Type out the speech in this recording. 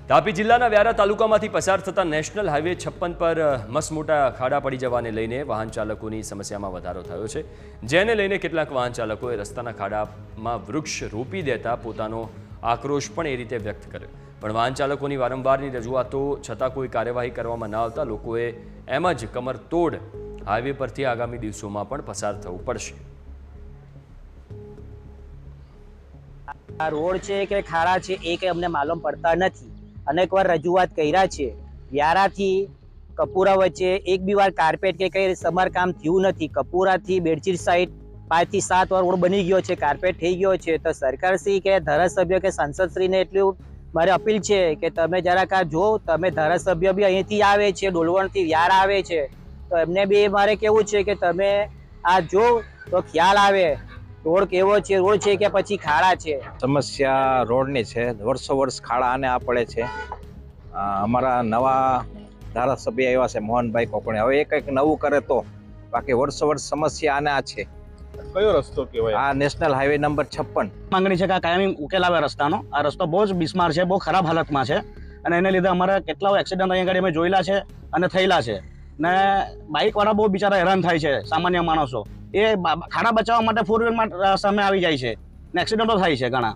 તાપી જિલ્લાના વ્યારા તાલુકામાંથી પસાર થતા નેશનલ હાઈવે 56 પર મસમોટા ખાડા પડી જવાને લઈને વાહન ચાલકોની સમસ્યામાં વધારો થયો છે, જેને લઈને કેટલાક વાહન ચાલકોએ રસ્તાના ખાડામાં વૃક્ષ રોપી દેતા પોતાનો આક્રોશ પણ એ રીતે વ્યક્ત કર્યો। પણ વાહન ચાલકોની વારંવારની રજૂઆતો છતાં કોઈ કાર્યવાહી કરવામાં ન આવતા લોકોએ એમ જ કમરતોડ હાઈવે પરથી આગામી દિવસોમાં પણ પસાર થવું પડશે। આ રોડ છે કે ખાડા છે એ કંઈ અમને માલુમ પડતા નથી। અનેકવાર રજૂઆત કર્યા છે। વ્યારાથી કપૂરા વચ્ચે એક બી વાર કાર્પેટ કે કંઈ સમારકામ થયું નથી। કપૂરાથી બેડચીર સાઈડ 5 થી 7 વાર રોડ બની ગયો છે, કાર્પેટ થઈ ગયો છે। તો સરકારશ્રી કે ધારાસભ્ય કે સાંસદશ્રીને એટલું મારે અપીલ છે કે તમે જરાક આ જો, તમે ધારાસભ્ય બી અહીંથી આવે છે, ડોલવણથી વ્યારા આવે છે, તો એમને બી મારે કહેવું છે કે તમે આ જો તો ખ્યાલ આવે રોડ કેવો છે, રોડ છે કે પછી ખાડા છે। સમસ્યા રોડની છે, વર્ષો વર્ષ ખાડા આને આ પડે છે। અમારા નવા ધારાસભ્ય આવ્યા છે મોહનભાઈ કોકણે, હવે એ કંઈક નવું કરે તો, બાકી વર્ષો વર્ષ સમસ્યા આને આ છે। કયો રસ્તો કહેવાય? આ નેશનલ હાઈવે નંબર 56 માંગણી છે કે આ કાયમી ઉકેલ આવે રસ્તાનો। આ રસ્તો બહુ જ બિસ્માર છે, બહુ ખરાબ હાલતમાં છે અને એને લીધે અમારા કેટલા એક્સિડન્ટ અહીંયા આગળ અમે જોયેલા છે અને થયેલા છે ને બાઇકવાળા બહુ બિચારા હેરાન થાય છે। સામાન્ય માણસો એ ખાડા બચાવવા માટે 4 વ્હીલમાં સામે આવી જાય છે ને એક્સિડન્ટો થાય છે ઘણા।